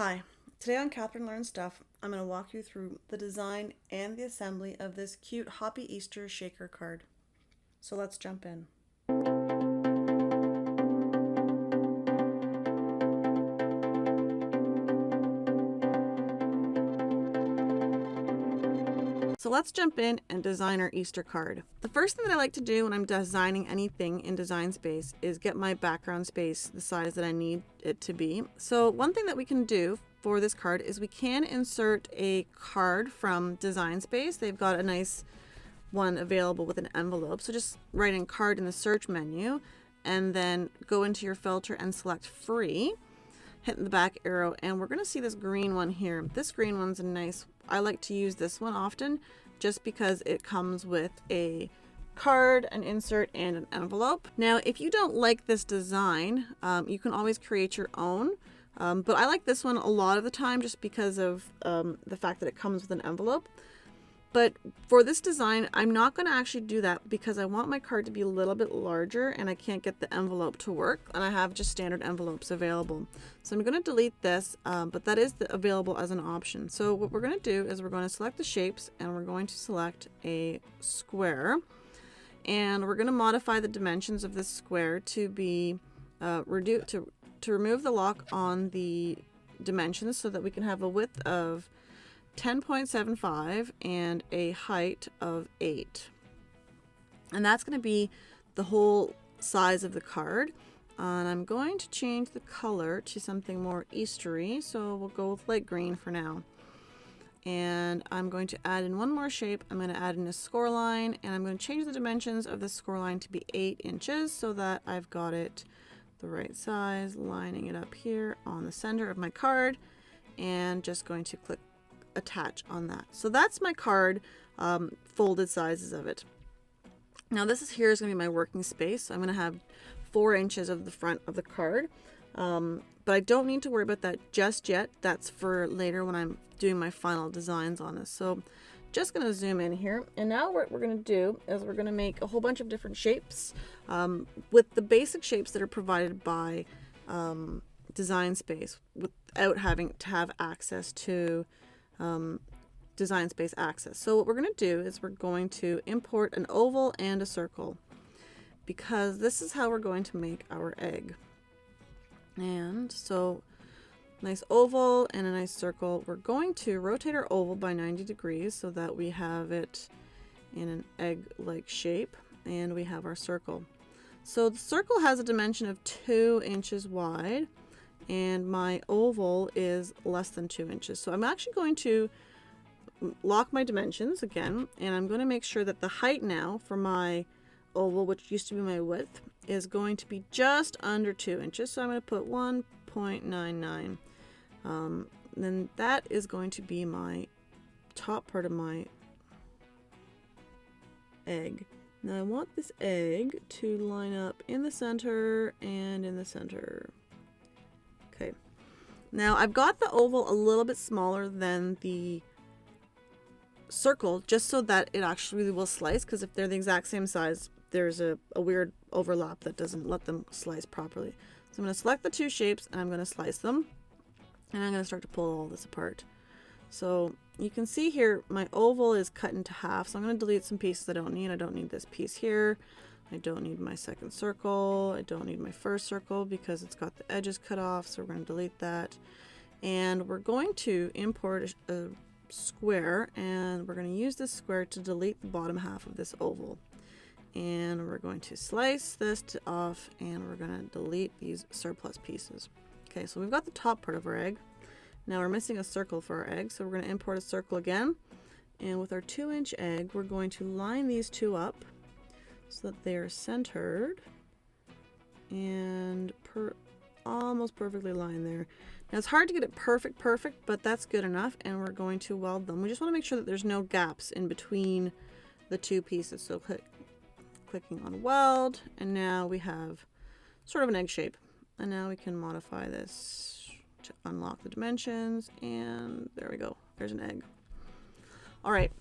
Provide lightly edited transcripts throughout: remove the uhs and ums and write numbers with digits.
Hi, today on Catherine Learns Stuff, I'm going to walk you through the design and the assembly of this cute Hoppy Easter Shaker card. So let's jump in. So let's jump in and design our Easter card. The first thing that I like to do when I'm designing anything in Design Space is get my background space the size that I need it to be. So one thing that we can do for this card is we can insert a card from Design Space. They've got a nice one available with an envelope. So just write in card in the search menu and then go into your filter and select free. Hit the back arrow and we're going to see this green one here. This green one's a nice, I like to use this one often just because it comes with a card, an insert, and an envelope. Now, if you don't like this design, you can always create your own. But I like this one a lot of the time just because of the fact that it comes with an envelope. But for this design, I'm not going to actually do that because I want my card to be a little bit larger and I can't get the envelope to work. And I have just standard envelopes available. So I'm going to delete this, but that is available as an option. So what we're going to do is we're going to select the shapes and we're going to select a square. And we're going to modify the dimensions of this square to be to remove the lock on the dimensions so that we can have a width of 10.75 and a height of 8. And that's going to be the whole size of the card. And I'm going to change the color to something more Eastery, so we'll go with light green for now. And I'm going to add in one more shape. I'm going to add in a score line, and I'm going to change the dimensions of the score line to be 8 inches so that I've got it the right size, lining it up here on the center of my card, and just going to click attach on that. So that's my card, folded sizes of it. Now this is here is going to be my working space. So I'm going to have 4 inches of the front of the card, but I don't need to worry about that just yet. That's for later when I'm doing my final designs on this. So just going to zoom in here, and now what we're going to do is we're going to make a whole bunch of different shapes with the basic shapes that are provided by Design Space without having to have access to Design Space access. So what we're going to do is we're going to import an oval and a circle because this is how we're going to make our egg. And so nice oval and a nice circle. We're going to rotate our oval by 90 degrees so that we have it in an egg-like shape, and we have our circle. So the circle has a dimension of 2 inches wide, and my oval is less than 2 inches. So I'm actually going to lock my dimensions again, and I'm going to make sure that the height now for my oval, which used to be my width, is going to be just under 2 inches. So I'm going to put 1.99. Then that is going to be my top part of my egg. Now I want this egg to line up in the center and in the center. Okay, now I've got the oval a little bit smaller than the circle just so that it actually will slice, because if they're the exact same size, there's a weird overlap that doesn't let them slice properly. So I'm going to select the two shapes and I'm going to slice them, and I'm going to start to pull all this apart. So you can see here my oval is cut into half, so I'm going to delete some pieces I don't need. I don't need this piece here. I don't need my second circle. I don't need my first circle because it's got the edges cut off, so we're going to delete that. And we're going to import a square, and we're going to use this square to delete the bottom half of this oval. And we're going to slice this off, and we're going to delete these surplus pieces. Okay, so we've got the top part of our egg. Now we're missing a circle for our egg, so we're going to import a circle again. And with our 2-inch egg, we're going to line these two up so that they are centered and almost perfectly lined there. Now it's hard to get it perfect, but that's good enough, and we're going to weld them. We just want to make sure that there's no gaps in between the two pieces. So clicking on weld, and now we have sort of an egg shape. And now we can modify this to unlock the dimensions, and there we go. There's an egg. All right,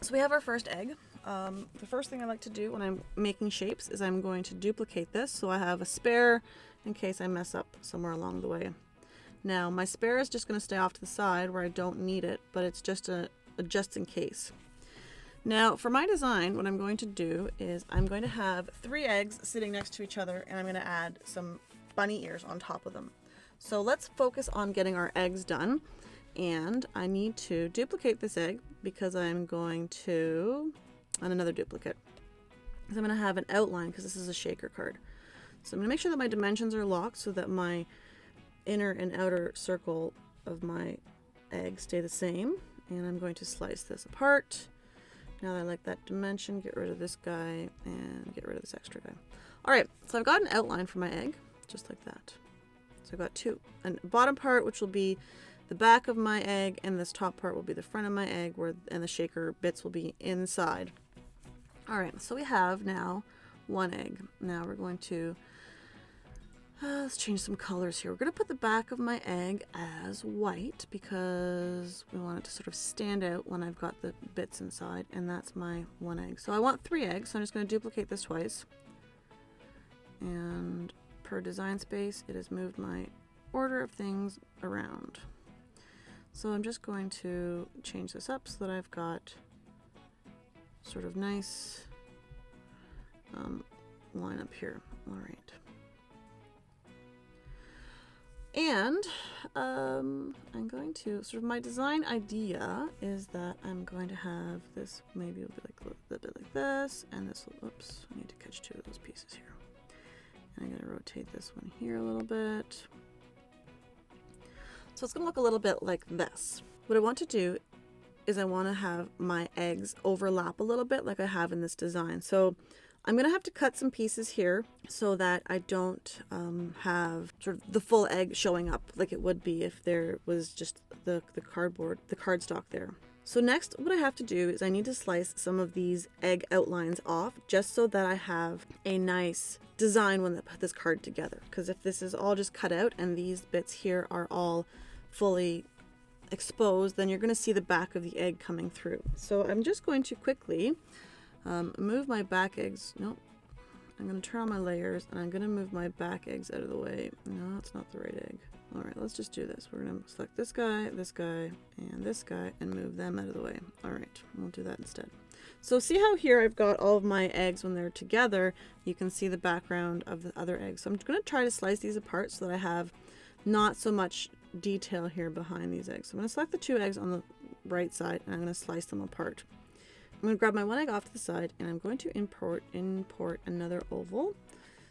so we have our first egg. The first thing I like to do when I'm making shapes is I'm going to duplicate this so I have a spare in case I mess up somewhere along the way. Now my spare is just going to stay off to the side where I don't need it, but it's just a just in case. Now for my design, what I'm going to do is I'm going to have 3 eggs sitting next to each other, and I'm going to add some bunny ears on top of them. So let's focus on getting our eggs done. And I need to duplicate this egg because I'm going to, and another duplicate, because I'm going to have an outline because this is a shaker card. So I'm going to make sure that my dimensions are locked so that my inner and outer circle of my egg stay the same. And I'm going to slice this apart. Now that I like that dimension, get rid of this guy and get rid of this extra guy. All right, so I've got an outline for my egg, just like that. So I've got 2. And bottom part, which will be the back of my egg, and this top part will be the front of my egg, and the shaker bits will be inside. All right, so we have now 1 egg. Now we're going to, let's change some colors here. We're going to put the back of my egg as white because we want it to sort of stand out when I've got the bits inside, and that's my 1 egg. So I want 3 eggs, so I'm just going to duplicate this twice. And per design space, it has moved my order of things around. So I'm just going to change this up so that I've got sort of nice line up here. All right. And I'm going to, sort of my design idea is that I'm going to have this, maybe it'll be like a little bit like this, and this will, oops, I need to catch 2 of those pieces here. And I'm going to rotate this one here a little bit. So it's going to look a little bit like this. What I want to do is I want to have my eggs overlap a little bit like I have in this design. So I'm going to have to cut some pieces here so that I don't have sort of the full egg showing up like it would be if there was just the cardstock there. So next, what I have to do is I need to slice some of these egg outlines off just so that I have a nice design when I put this card together. Because if this is all just cut out and these bits here are all fully exposed, then you're going to see the back of the egg coming through. So I'm just going to quickly move my back eggs. Nope. I'm going to turn on my layers and I'm going to move my back eggs out of the way. No, that's not the right egg. All right, let's just do this. We're going to select this guy, and this guy, and move them out of the way. All right, we'll do that instead. So see how here I've got all of my eggs when they're together. You can see the background of the other eggs. So I'm going to try to slice these apart so that I have not so much detail here behind these eggs. So I'm going to select the 2 eggs on the right side and I'm going to slice them apart. I'm going to grab my 1 egg off to the side and I'm going to import another oval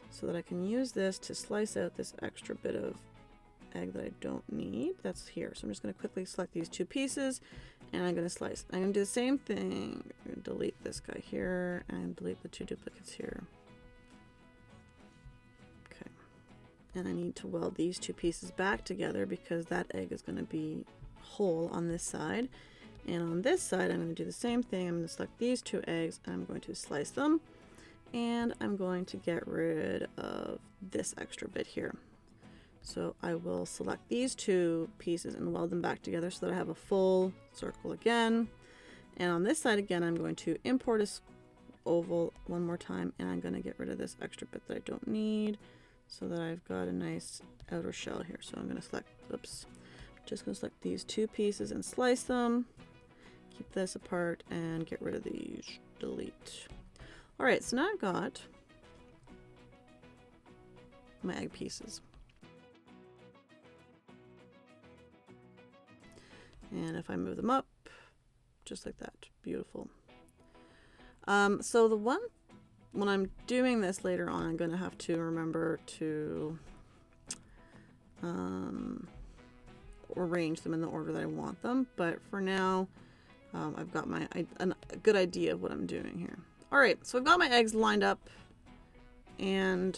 so that I can use this to slice out this extra bit of egg that I don't need. That's here. So I'm just going to quickly select these 2 pieces and I'm going to slice. I'm going to do the same thing. I'm going to delete this guy here and delete the 2 duplicates here. Okay. And I need to weld these 2 pieces back together because that egg is going to be whole on this side. And on this side, I'm going to do the same thing. I'm going to select these 2 eggs and I'm going to slice them. And I'm going to get rid of this extra bit here. So I will select these 2 pieces and weld them back together so that I have a full circle again. And on this side again, I'm going to import a oval one more time and I'm going to get rid of this extra bit that I don't need so that I've got a nice outer shell here. So I'm going to select, just going to select these 2 pieces and slice them. Keep this apart and get rid of these, delete. All right, so now I've got my egg pieces. And if I move them up, just like that, beautiful. So when I'm doing this later on, I'm going to have to remember to arrange them in the order that I want them. But for now, I've got a good idea of what I'm doing here. All right, so I've got my eggs lined up and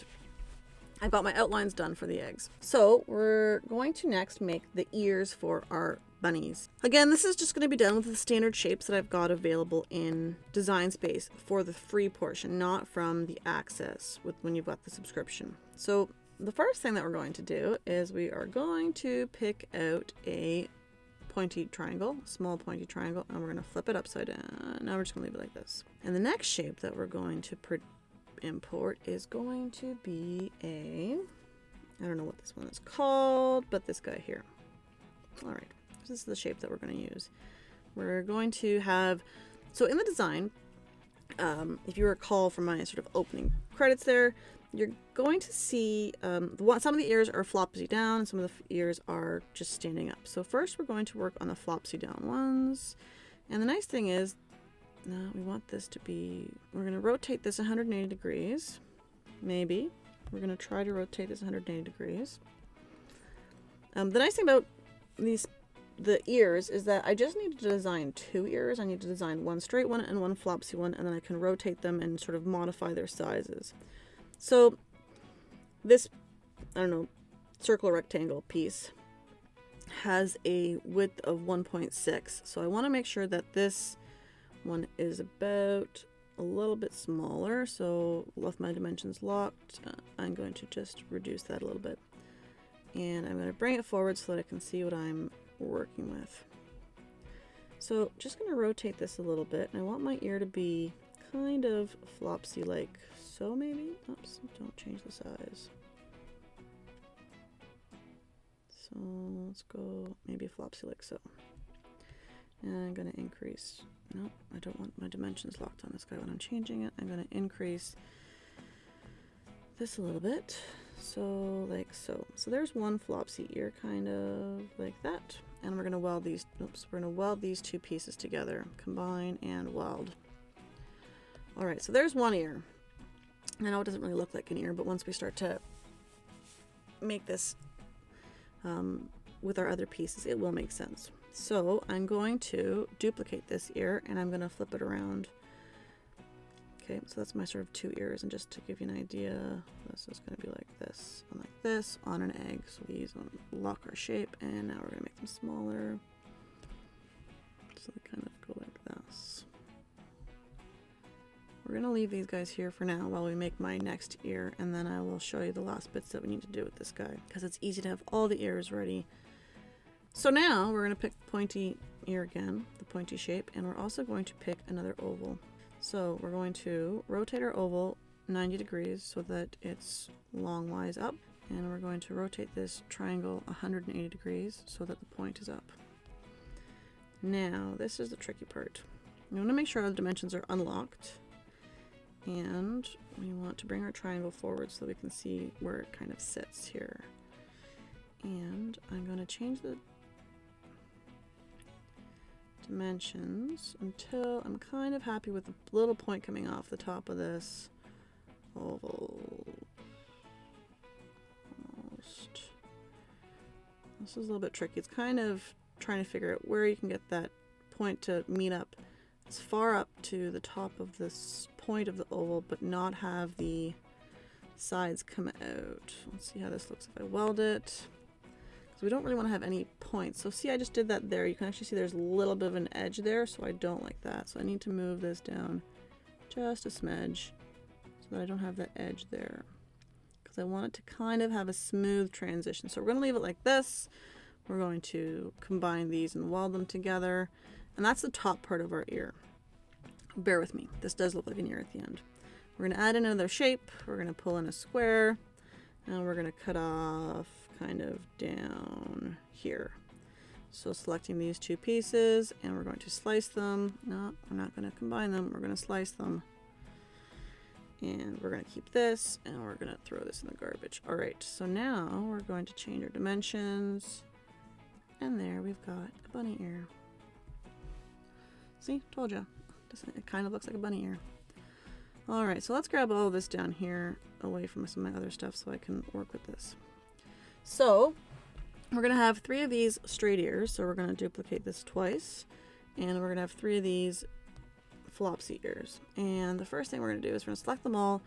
I've got my outlines done for the eggs. So we're going to next make the ears for our bunnies. Again, this is just going to be done with the standard shapes that I've got available in Design Space for the free portion, not from the access when you've got the subscription. So the first thing that we're going to do is we are going to pick out a pointy triangle, small pointy triangle, and we're going to flip it upside down. Now we're just going to leave it like this. And the next shape that we're going to import is going to be I don't know what this one is called, but this guy here. All right, this is the shape that we're going to use. We're going to have, so in the design, if you recall from my sort of opening credits there, you're going to see some of the ears are flopsy down, and some of the ears are just standing up. So first we're going to work on the flopsy down ones. And the nice thing is, now we want this to be, we're going to rotate this 180 degrees, maybe. We're going to try to rotate this 180 degrees. The nice thing about the ears is that I just need to design 2 ears. I need to design one straight one and one flopsy one, and then I can rotate them and sort of modify their sizes. So this, I don't know, circle rectangle piece has a width of 1.6. So I want to make sure that this one is about a little bit smaller. So with my dimensions locked, I'm going to just reduce that a little bit. And I'm going to bring it forward so that I can see what I'm working with. So just going to rotate this a little bit. And I want my ear to be kind of flopsy like so maybe. Oops, don't change the size. So let's go maybe flopsy like so. And I'm going to increase. No, I don't want my dimensions locked on this guy when I'm changing it. I'm going to increase this a little bit. So like so. So there's one flopsy ear kind of like that. And we're going to weld these, we're going to weld these 2 pieces together. Combine and weld. All right, so there's one ear. I know it doesn't really look like an ear, but once we start to make this with our other pieces, it will make sense. So I'm going to duplicate this ear and I'm going to flip it around. Okay, so that's my sort of 2 ears, and just to give you an idea, this is going to be like this and like this on an egg. So we use lock our shape, and now we're going to make them smaller. So they kind of go like this. We're going to leave these guys here for now while we make my next ear, and then I will show you the last bits that we need to do with this guy, because it's easy to have all the ears ready. So now we're going to pick the pointy ear again, the pointy shape, and we're also going to pick another oval. So we're going to rotate our oval 90 degrees so that it's longwise up, and we're going to rotate this triangle 180 degrees so that the point is up. Now this is the tricky part. We want to make sure our dimensions are unlocked, and we want to bring our triangle forward so we can see where it kind of sits here. And I'm going to change the dimensions until I'm kind of happy with the little point coming off the top of this oval. Almost. This is a little bit tricky. It's kind of trying to figure out where you can get that point to meet up as far up to the top of this point of the oval, but not have the sides come out. Let's see how this looks if I weld it. We don't really want to have any points. So see, I just did that there. You can actually see there's a little bit of an edge there, so I don't like that. So I need to move this down just a smidge so that I don't have that edge there, because I want it to kind of have a smooth transition. So we're going to leave it like this. We're going to combine these and weld them together. And that's the top part of our ear. Bear with me. This does look like an ear at the end. We're going to add in another shape. We're going to pull in a square, and we're going to cut off kind of down here. So selecting these 2 pieces, and we're going to slice them. No, we're not going to combine them. We're going to slice them. And we're going to keep this, and we're going to throw this in the garbage. All right, so now we're going to change our dimensions. And there we've got a bunny ear. See, told you. It kind of looks like a bunny ear. All right, so let's grab all of this down here away from some of my other stuff so I can work with this. So we're going to have 3 of these straight ears, so we're going to duplicate this twice, and we're going to have 3 of these flopsy ears. And the first thing we're going to do is we're going to select them all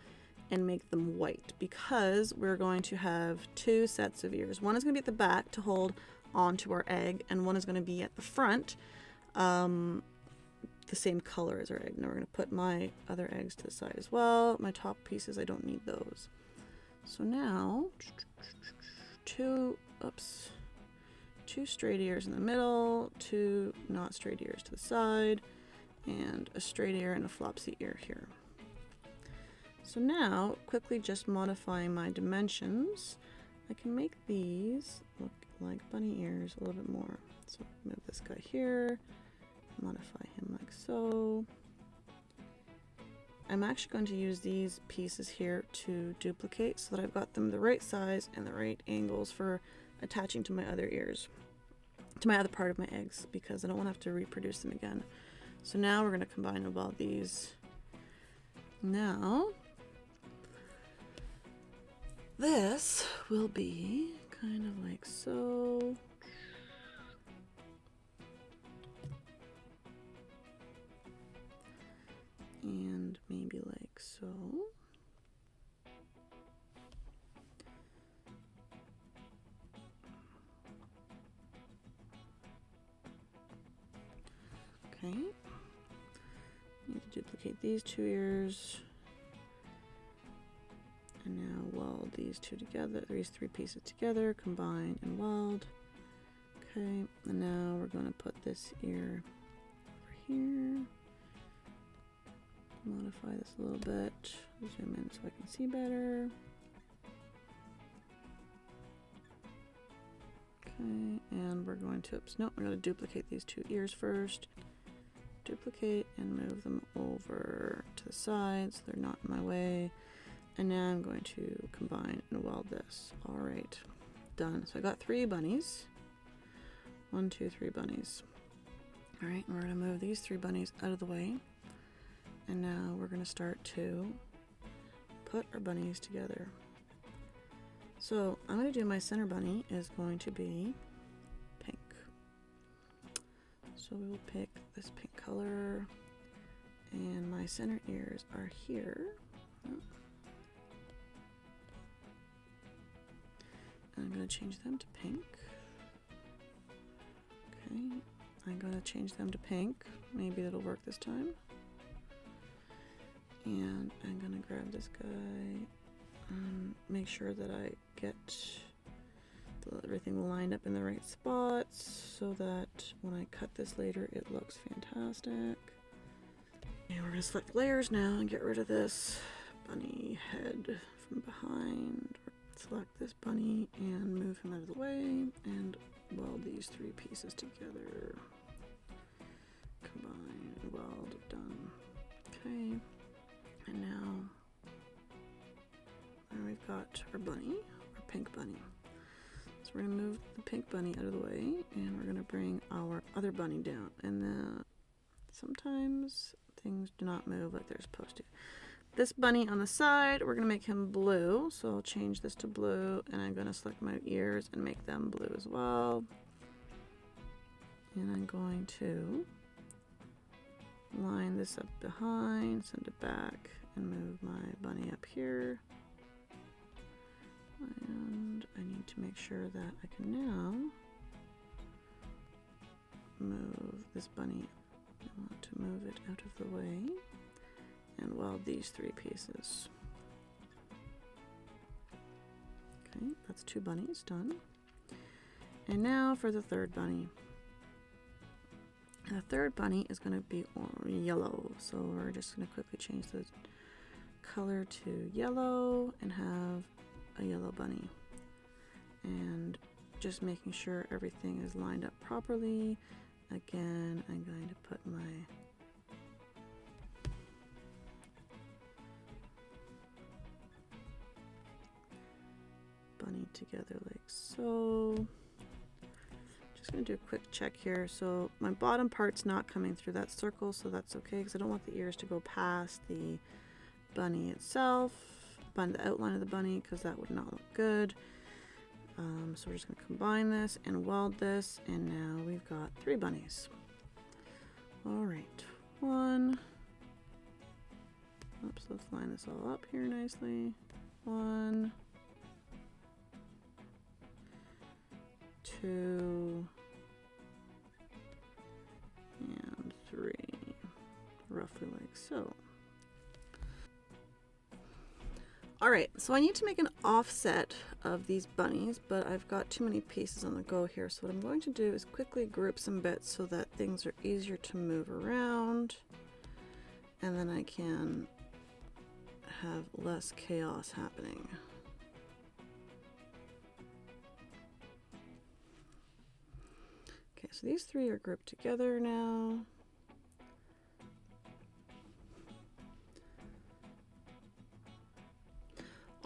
and make them white, because we're going to have 2 sets of ears. One is going to be at the back to hold onto our egg, and one is going to be at the front, the same color as our egg. Now we're going to put my other eggs to the side as well. My top pieces, I don't need those. So now 2 straight ears in the middle, 2 not straight ears to the side, and a straight ear and a flopsy ear here. So now, quickly just modifying my dimensions, I can make these look like bunny ears a little bit more. So move this guy here, modify him like so. I'm actually going to use these pieces here to duplicate so that I've got them the right size and the right angles for attaching to my other ears, to my other part of my eggs, because I don't want to have to reproduce them again. So now we're going to combine and weld these. Now, this will be kind of like so. And maybe like so. Okay. Need to duplicate these two ears. And now weld these two together, these three pieces together, combine and weld. Okay, and now we're going to put this ear over here. Modify this a little bit, zoom in so I can see better. Okay, and we're going to, oops, no, we're going to duplicate these two ears first. Duplicate and move them over to the side so they're not in my way. And now I'm going to combine and weld this. All right, done. So I got 3 bunnies. 1, 2, 3 bunnies. All right, and we're going to move these 3 bunnies out of the way. And now we're going to start to put our bunnies together. So I'm going to do my center bunny is going to be pink. So we will pick this pink color, and my center ears are here. I'm going to change them to pink. Okay, I'm going to change them to pink. Maybe it'll work this time. And I'm going to grab this guy and make sure that I get everything lined up in the right spots so that when I cut this later it looks fantastic. And we're going to select layers now and get rid of this bunny head from behind. Select this bunny and move him out of the way and weld these 3 pieces together. Combine, weld, done. Okay. And now we've got our bunny, our pink bunny. So we're going to move the pink bunny out of the way, and we're going to bring our other bunny down. And sometimes things do not move like they're supposed to. This bunny on the side, we're going to make him blue. So I'll change this to blue, and I'm going to select my ears and make them blue as well. And I'm going to line this up behind, send it back, and move my bunny up here. And I need to make sure that I can now move this bunny. I want to move it out of the way and weld these 3 pieces. Okay, that's 2 bunnies done. And now for the third bunny. And the third bunny is going to be yellow, so we're just going to quickly change the color to yellow and have a yellow bunny. And just making sure everything is lined up properly. Again, I'm going to put my bunny together like so. Just going to do a quick check here. So my bottom part's not coming through that circle, so that's okay because I don't want the ears to go past the bunny itself, the outline of the bunny, because that would not look good. So we're just going to combine this and weld this, and now we've got 3 bunnies. All right, 1. Oops, let's line this all up here nicely. 1, 2, and 3, roughly like so. Alright, so I need to make an offset of these bunnies, but I've got too many pieces on the go here, so what I'm going to do is quickly group some bits so that things are easier to move around, and then I can have less chaos happening. Okay, so these three are grouped together now.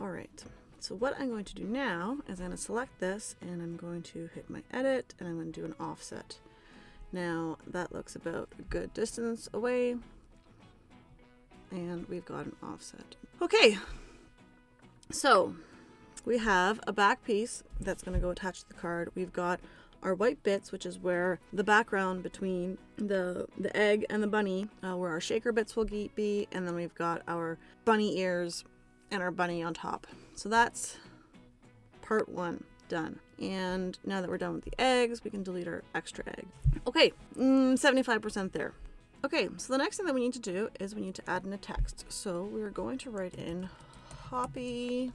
All right, so what I'm going to do now is I'm going to select this and I'm going to hit my edit and I'm going to do an offset. Now that looks about a good distance away and we've got an offset. Okay, so we have a back piece that's going to go attached to the card. We've got our white bits, which is where the background between the egg and the bunny, where our shaker bits will be, and then we've got our bunny ears and our bunny on top. So that's part one done. And now that we're done with the eggs, we can delete our extra egg. Okay, 75% there. Okay, so the next thing that we need to do is we need to add in a text. So we're going to write in Hoppy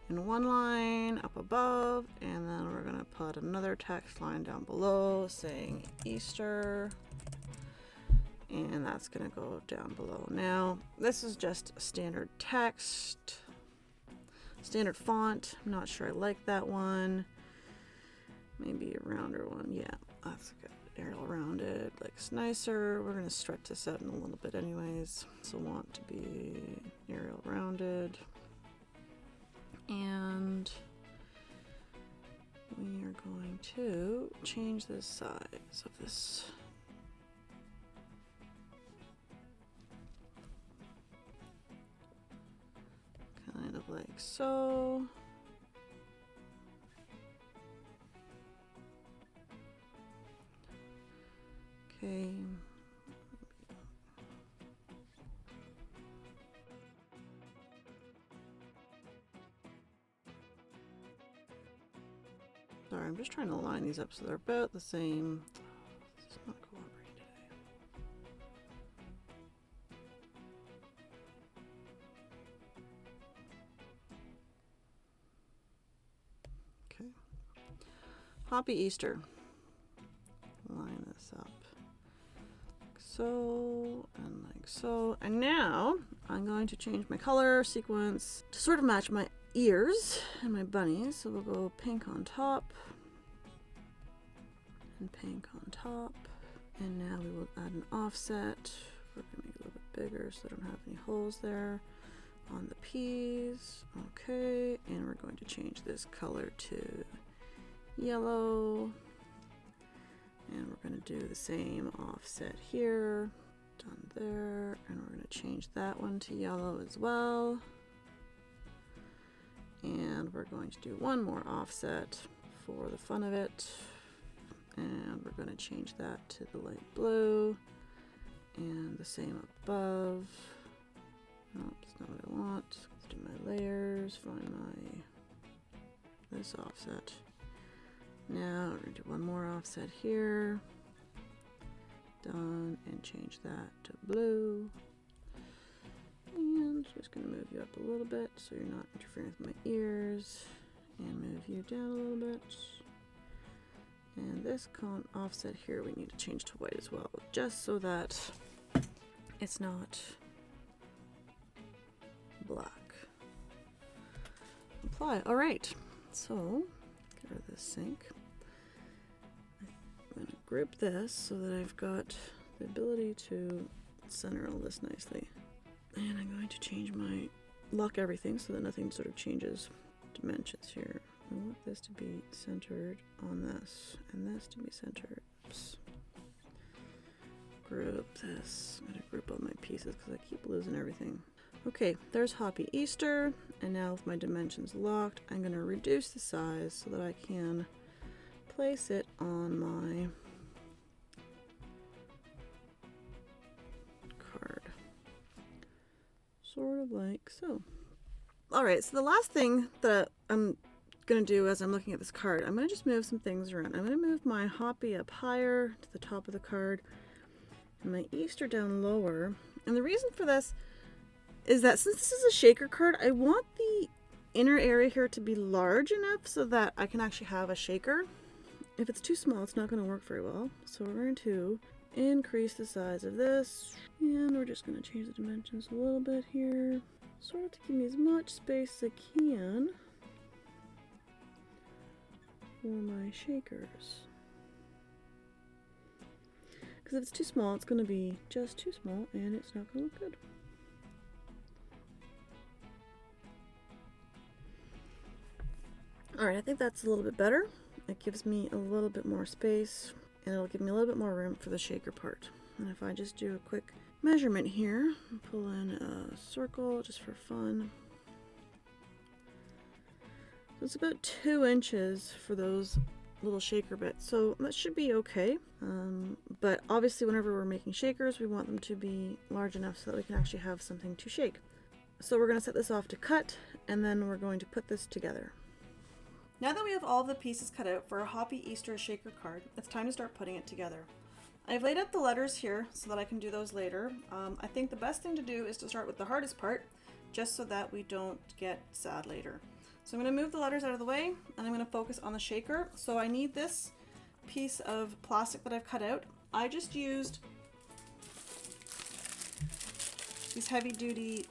in one line up above, and then we're going to put another text line down below saying Easter, and that's going to go down below. Now this is just standard text, standard font. I'm not sure I like that one. Maybe a rounder one. Yeah, that's good. Arial rounded looks nicer. We're going to stretch this out in a little bit anyways, so want to be Arial rounded. And we are going to change the size of this. Kind of like so. Okay. Sorry, I'm just trying to line these up so they're about the same. It's not cooperating today. Okay. Hoppy Easter. Line this up. Like so, and like so. And now I'm going to change my color sequence to sort of match my ears and my bunnies. So we'll go pink on top and pink on top. And now we will add an offset. We're going to make it a little bit bigger so I don't have any holes there on the peas. Okay, and we're going to change this color to yellow. And we're going to do the same offset here. Done there. And we're going to change that one to yellow as well. And we're going to do one more offset for the fun of it. And we're going to change that to the light blue. And the same above. Oops, not what I want. Let's do my layers, find this offset. Now we're going to do one more offset here. Done, and change that to blue. And just going to move you up a little bit so you're not interfering with my ears. And move you down a little bit. And this offset here we need to change to white as well, just so that it's not black. Apply. All right, so get rid of this sync. I'm going to group this so that I've got the ability to center all this nicely. And I'm going to change my lock everything so that nothing sort of changes dimensions here. I want this to be centered on this and this to be centered. Oops. Group this. I'm going to group all my pieces because I keep losing everything. Okay, there's Hoppy Easter, and now with my dimensions locked, I'm going to reduce the size so that I can place it on my card. Sort of like so. Alright, so the last thing that I'm going to do as I'm looking at this card, I'm going to just move some things around. I'm going to move my Hoppy up higher to the top of the card and my Easter down lower. And the reason for this is that since this is a shaker card, I want the inner area here to be large enough so that I can actually have a shaker. If it's too small, it's not going to work very well. So we're going to increase the size of this, and we're just going to change the dimensions a little bit here, sort of to give me as much space as I can for my shakers. Because if it's too small, it's going to be just too small and it's not going to look good. Alright, I think that's a little bit better. It gives me a little bit more space and it'll give me a little bit more room for the shaker part. And if I just do a quick measurement here, pull in a circle just for fun. So it's about 2 inches for those little shaker bits, so that should be okay. But obviously whenever we're making shakers, we want them to be large enough so that we can actually have something to shake. So we're going to set this off to cut, and then we're going to put this together. Now that we have all of the pieces cut out for a Hoppy Easter Shaker card, it's time to start putting it together. I've laid out the letters here so that I can do those later. I think the best thing to do is to start with the hardest part, just so that we don't get sad later. So I'm going to move the letters out of the way, and I'm going to focus on the shaker. So I need this piece of plastic that I've cut out. I just used these heavy-duty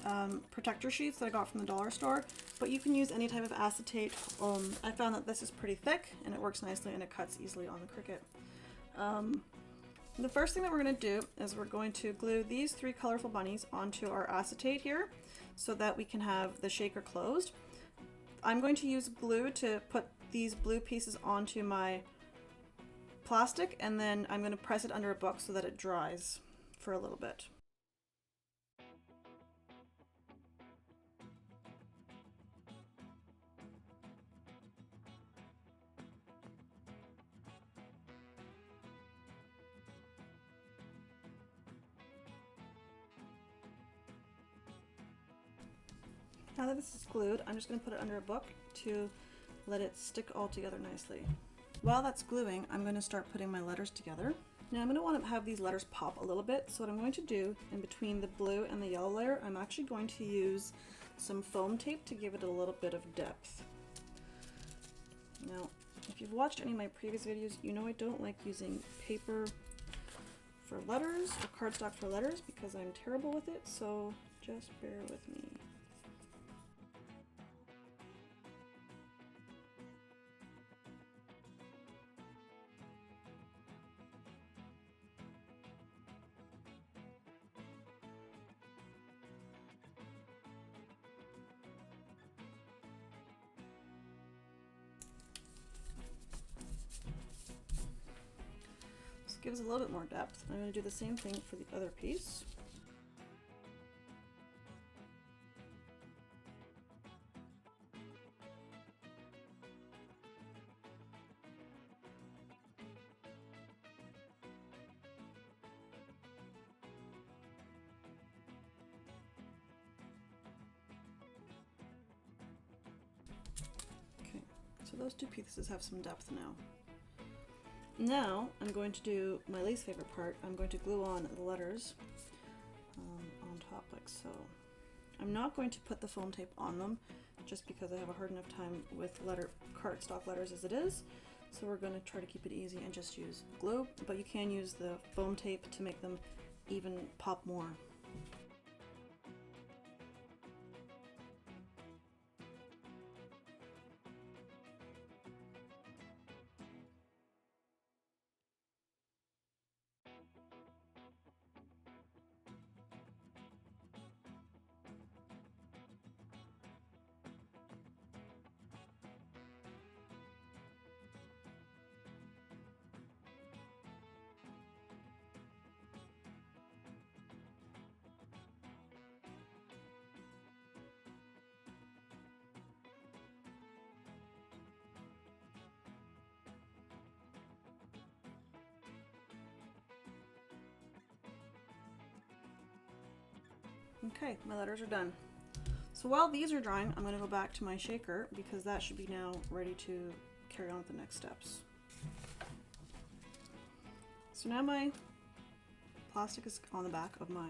protector sheets that I got from the dollar store, but you can use any type of acetate. I found that this is pretty thick, and it works nicely, and it cuts easily on the Cricut. The first thing that we're going to do is we're going to glue these 3 colorful bunnies onto our acetate here so that we can have the shaker closed. I'm going to use glue to put these blue pieces onto my plastic, and then I'm going to press it under a book so that it dries for a little bit. Now that this is glued, I'm just going to put it under a book to let it stick all together nicely. While that's gluing, I'm going to start putting my letters together. Now I'm going to want to have these letters pop a little bit, so what I'm going to do in between the blue and the yellow layer, I'm actually going to use some foam tape to give it a little bit of depth. Now, if you've watched any of my previous videos, you know I don't like using paper for letters or cardstock for letters because I'm terrible with it, so just bear with me. Gives a little bit more depth. I'm going to do the same thing for the other piece. Okay, so those 2 pieces have some depth now. Now I'm going to do my least favorite part. I'm going to glue on the letters on top like so. I'm not going to put the foam tape on them just because I have a hard enough time with cardstock letters as it is. So we're going to try to keep it easy and just use glue, but you can use the foam tape to make them even pop more. Okay, my letters are done. So while these are drying, I'm going to go back to my shaker because that should be now ready to carry on with the next steps. So now my plastic is on the back of my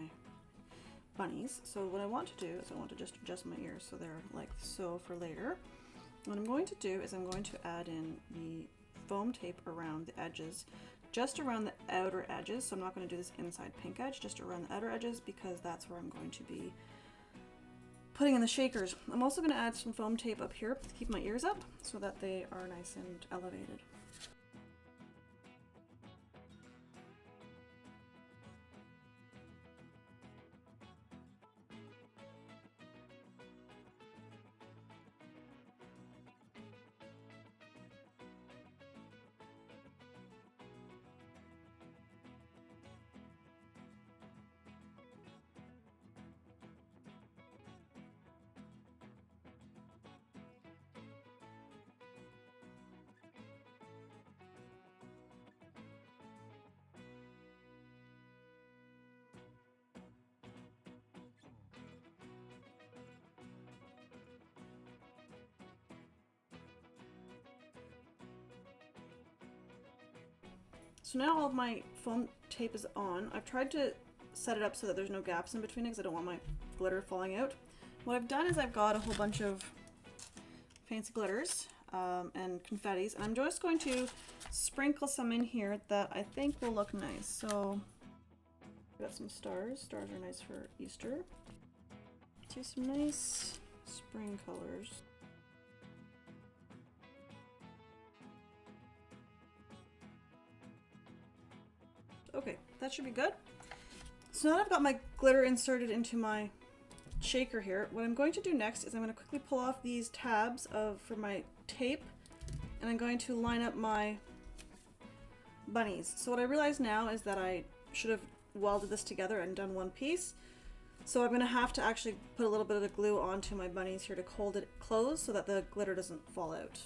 bunnies. So what I want to do is I want to just adjust my ears so they're like so for later. What I'm going to do is I'm going to add in the foam tape around the edges, just around the outer edges. So I'm not going to do this inside pink edge, just around the outer edges because that's where I'm going to be putting in the shakers. I'm also going to add some foam tape up here to keep my ears up so that they are nice and elevated. So now all of my foam tape is on. I've tried to set it up so that there's no gaps in between it because I don't want my glitter falling out. What I've done is I've got a whole bunch of fancy glitters and confettis, and I'm just going to sprinkle some in here that I think will look nice. So I've got some stars. Stars are nice for Easter. Do some nice spring colors. Okay, that should be good. So now that I've got my glitter inserted into my shaker here, what I'm going to do next is I'm going to quickly pull off these tabs for my tape, and I'm going to line up my bunnies. So what I realize now is that I should have welded this together and done one piece. So I'm going to have to actually put a little bit of the glue onto my bunnies here to hold it closed so that the glitter doesn't fall out.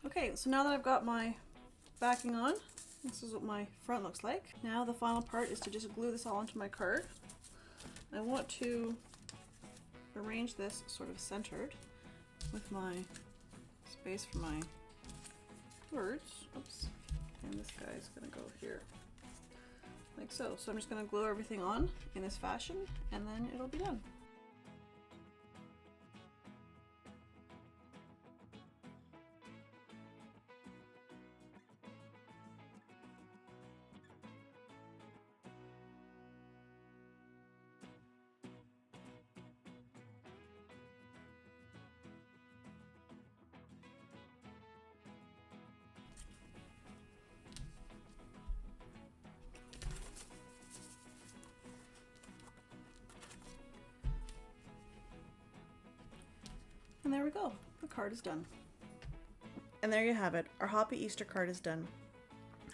Okay, so now that I've got my backing on, this is what my front looks like. Now the final part is to just glue this all onto my card. I want to arrange this sort of centered with my space for my words. Oops. And this guy's gonna go here, like so. So I'm just gonna glue everything on in this fashion, and then it'll be done. And there we go, the card is done. And there you have it, our Hoppy Easter card is done.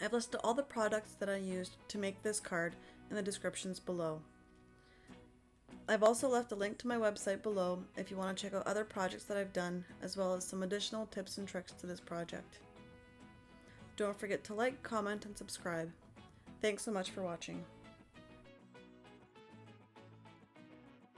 I've listed all the products that I used to make this card in the descriptions below. I've also left a link to my website below if you want to check out other projects that I've done, as well as some additional tips and tricks to this project. Don't forget to like, comment, and subscribe. Thanks so much for watching.